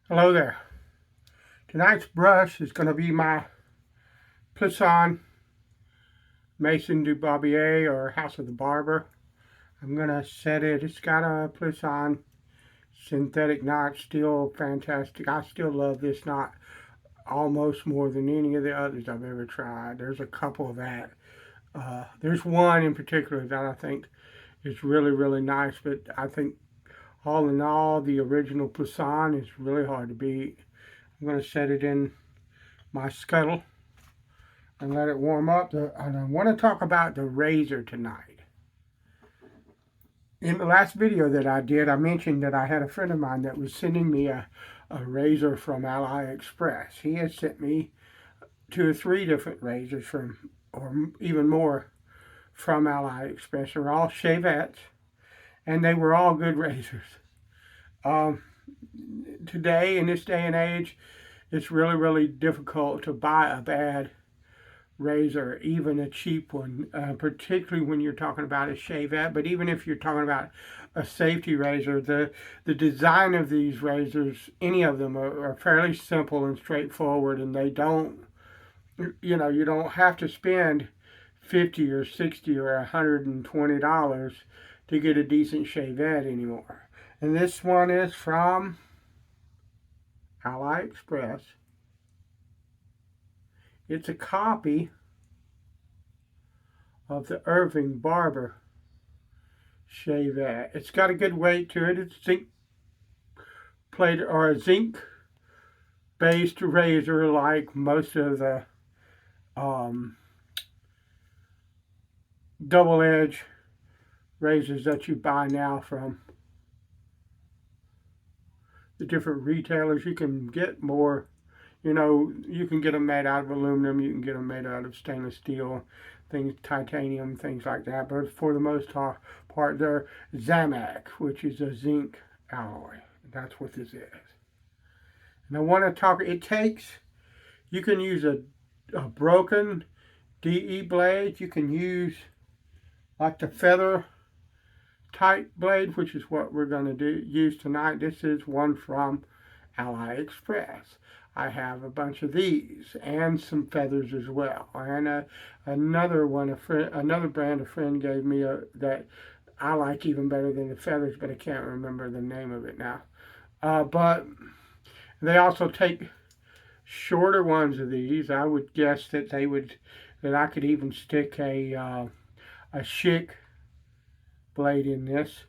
Hello there. Tonight's brush is going to be my Plisson Mason du Barbier or House of the Barber. I'm going to set it. It's got a Plisson synthetic knot, still fantastic. I still love this knot almost more than any of the others I've ever tried. There's a couple of that. There's one in particular that I think is really, really nice, but I think all in all, the original Plisson is really hard to beat. I'm going to set it in my scuttle and let it warm up. And I want to talk about the razor tonight. In the last video that I did, I mentioned that I had a friend of mine that was sending me a razor from AliExpress. He had sent me 2 or 3 different razors from, or even more, from AliExpress. They're all Shavettes, and they were all good razors. Today, in this day and age, it's really, really difficult to buy a bad razor, even a cheap one, particularly when you're talking about a Shavette. But even if you're talking about a safety razor, the design of these razors, any of them, are fairly simple and straightforward, and they don't, you don't have to spend 50 or 60 or $120 to get a decent Shavette anymore. And this one is from AliExpress. It's a copy of the Irving Barber Shavette. It's got a good weight to it. It's zinc plated or a zinc based razor like most of the double edge razors that you buy now from the different retailers. You can get more. You can get them made out of aluminum, you can get them made out of stainless steel, things, titanium, things like that. But for the most part, they're Zamac, which is a zinc alloy. That's what this is. And I want to talk, you can use a broken DE blade. You can use like the feather type blade, which is what we're going to use tonight. This is one from AliExpress. I have a bunch of these and some feathers as well. And another brand a friend gave me that I like even better than the feathers, but I can't remember the name of it now. But they also take shorter ones of these. I would guess that I could even stick a Schick blade in this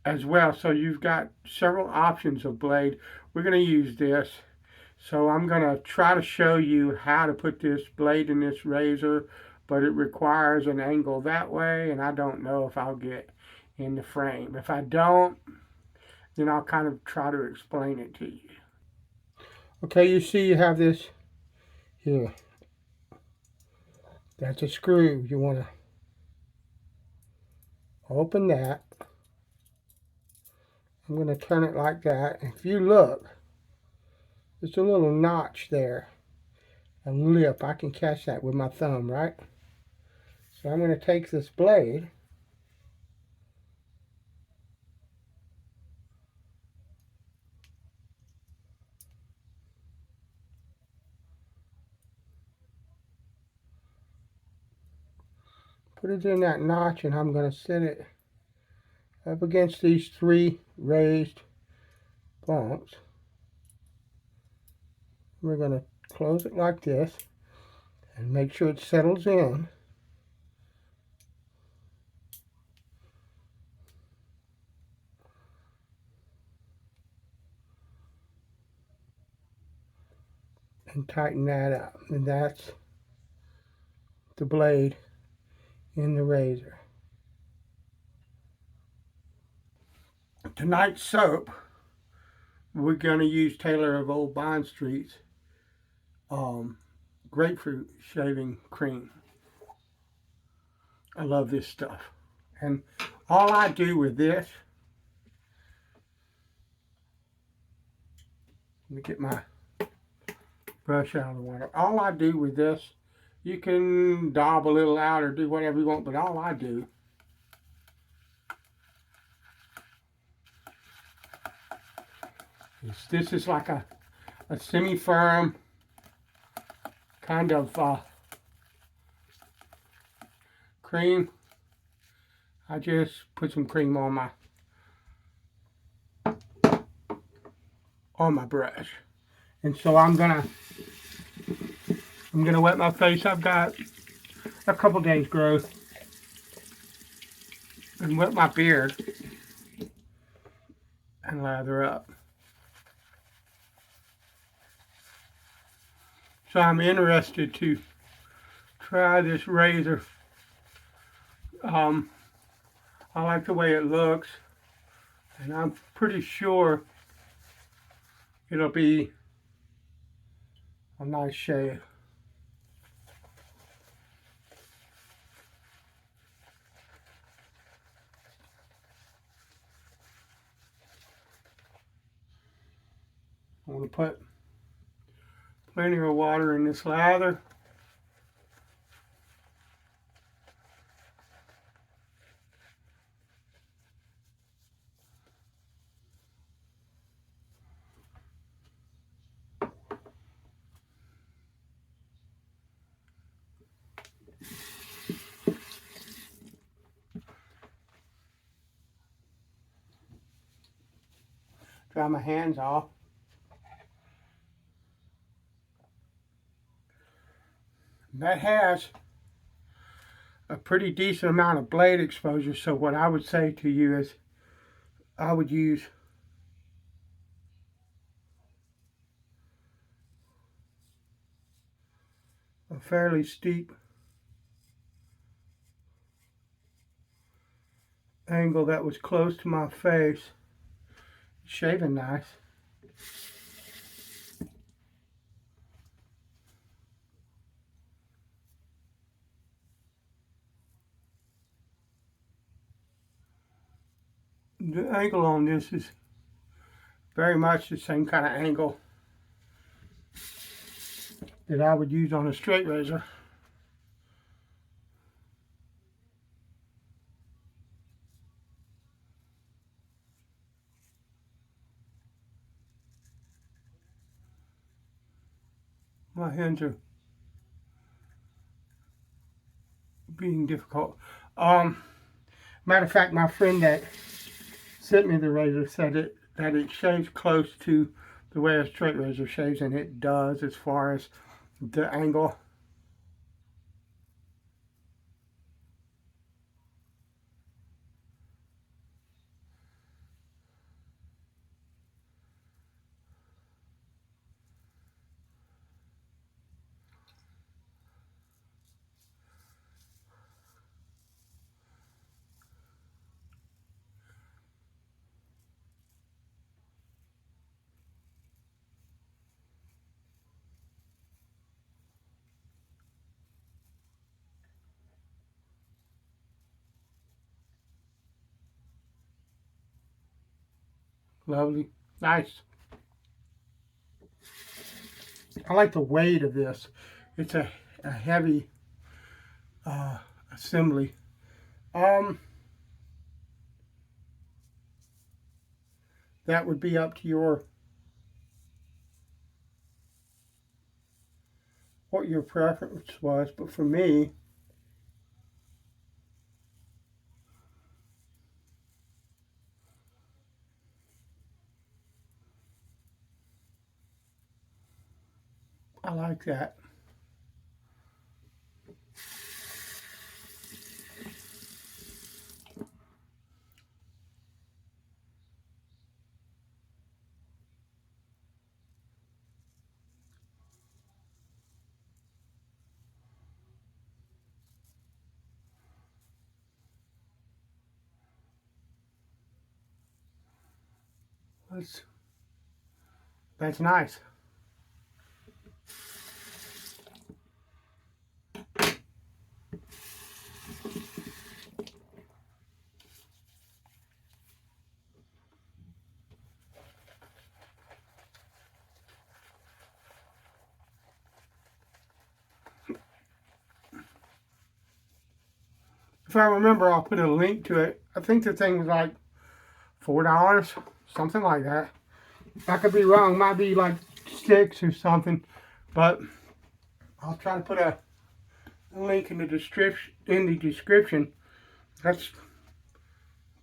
as well. So you've got several options of blade. We're going to use this. So I'm going to try to show you how to put this blade in this razor, but it requires an angle that way, and I don't know if I'll get in the frame. If I don't, then I'll kind of try to explain it to you. Okay, you see you have this here. That's a screw. You want to open that. I'm going to turn it like that. If you look, there's a little notch there, a lip. I can catch that with my thumb, right? So I'm going to take this blade put it in that notch, and I'm going to set it up against these 3 raised bumps. We're going to close it like this and make sure it settles in. And tighten that up. And that's the blade in the razor. Tonight's soap, we're going to use Taylor of Old Bond Street's Grapefruit shaving cream. I love this stuff. And all I do with this, let me get my brush out of the water. All I do with this, you can daub a little out or do whatever you want, but all I do This is like a semi-firm kind of cream. I just put some cream on my brush. And so I'm gonna wet my face. I've got a couple days growth. And wet my beard and lather up. So I'm interested to try this razor. I like the way it looks, and I'm pretty sure it'll be a nice shave. I'm going to put plenty of water in this lather. Dry my hands off. That has a pretty decent amount of blade exposure, so what I would say to you is I would use a fairly steep angle that was close to my face. Shaving nice. The angle on this is very much the same kind of angle that I would use on a straight razor. My hands are being difficult. Matter of fact, my friend that sent me the razor said that it shaves close to the way a straight razor shaves, and it does as far as the angle. Lovely. Nice. I like the weight of this. It's a heavy assembly. That would be up to what your preference was, but for me, I like that. That's nice. If I remember, I'll put a link to it. I think the thing was like $4, something like that. I could be wrong. Might be like 6 or something, but I'll try to put a link in the description. That's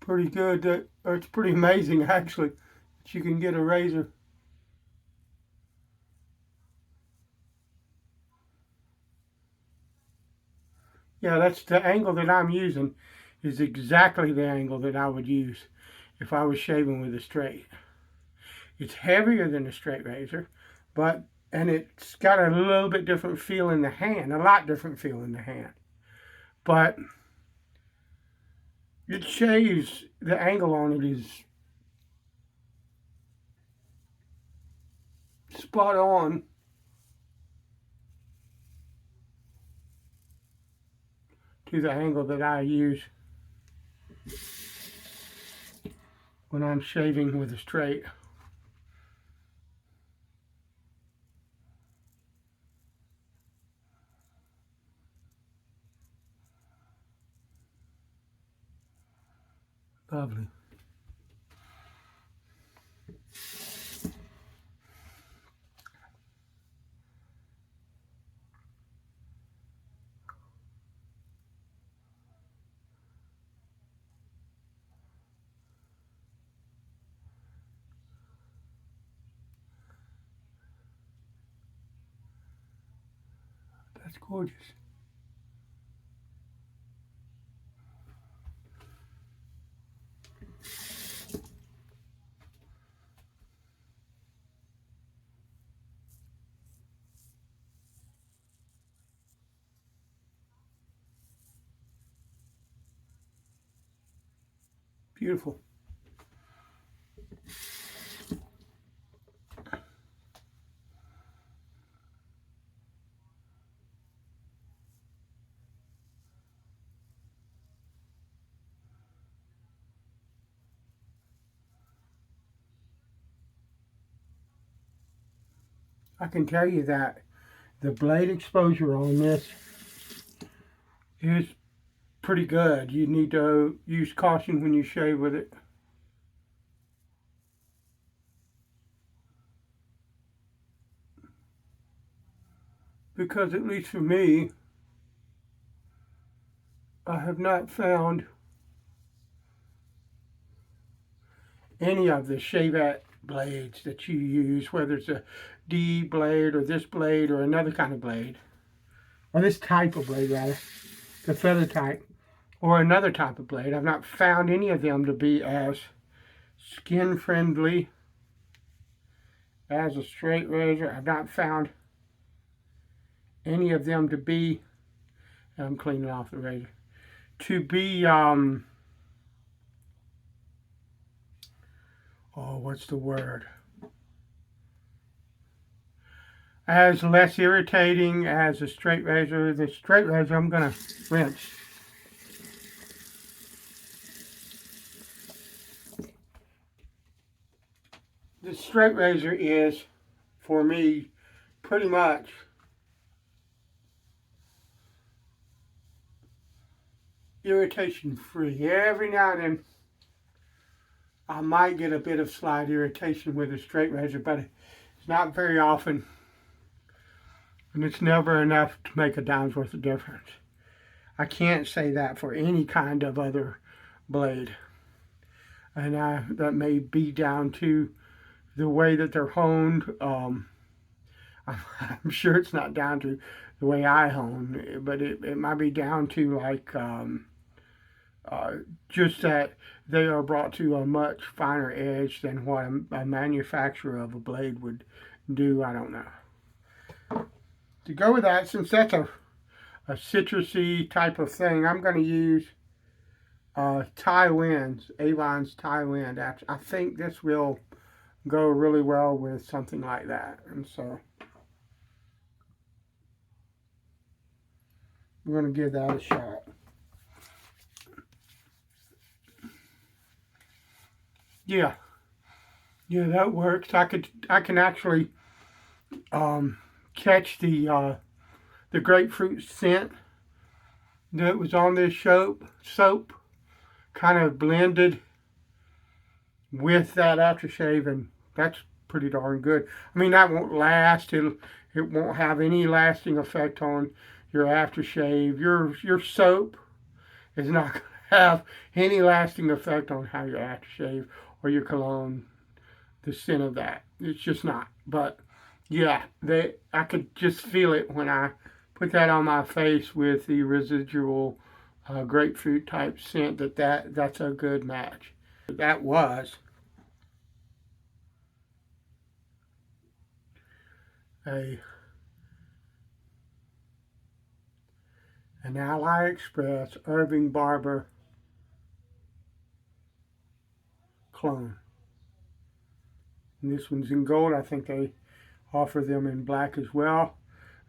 pretty good. Or it's pretty amazing actually that you can get a razor. Yeah, that's the angle that I'm using is exactly the angle that I would use if I was shaving with a straight. It's heavier than a straight razor, and it's got a little bit different feel in the hand, a lot different feel in the hand. But it shaves, the angle on it is spot on to the angle that I use when I'm shaving with a straight. Lovely. That's gorgeous. Beautiful. I can tell you that the blade exposure on this is pretty good. You need to use caution when you shave with it. Because at least for me, I have not found any of the Shavette blades that you use, whether it's a D blade or this blade or another kind of blade, or this type of blade rather, the feather type, or another type of blade. I've not found any of them to be as skin friendly as a straight razor. I've not found any of them to be, I'm cleaning off the razor, to be, what's the word? As less irritating as a straight razor. The straight razor, I'm going to rinse. The straight razor is, for me, pretty much irritation free. Every now and then I might get a bit of slight irritation with a straight razor, but it's not very often. And it's never enough to make a dime's worth of difference. I can't say that for any kind of other blade. And that may be down to the way that they're honed. I'm sure it's not down to the way I hone, but it might be down to like just that they are brought to a much finer edge than what a manufacturer of a blade would do. I don't know. To go with that, since that's a citrusy type of thing, I'm going to use Thai Winds, Avon's Thai Wind. I think this will go really well with something like that. And so we're going to give that a shot. Yeah, that works. I can actually catch the grapefruit scent that was on this soap kind of blended with that aftershave, and that's pretty darn good. I mean, that won't last. It won't have any lasting effect on your aftershave. Your soap is not going to have any lasting effect on how your aftershave or your cologne, the scent of that. It's just not. But yeah, I could just feel it when I put that on my face with the residual grapefruit type scent. That's a good match. That was a an Ally Express Irving Barber clone. And this one's in gold. I think they offer them in black as well.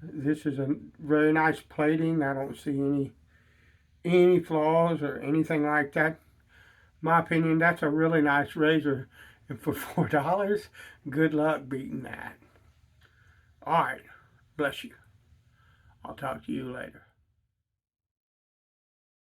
This is a very nice plating. I don't see any flaws or anything like that. My opinion, that's a really nice razor. And for $4, good luck beating that. All right. Bless you. I'll talk to you later.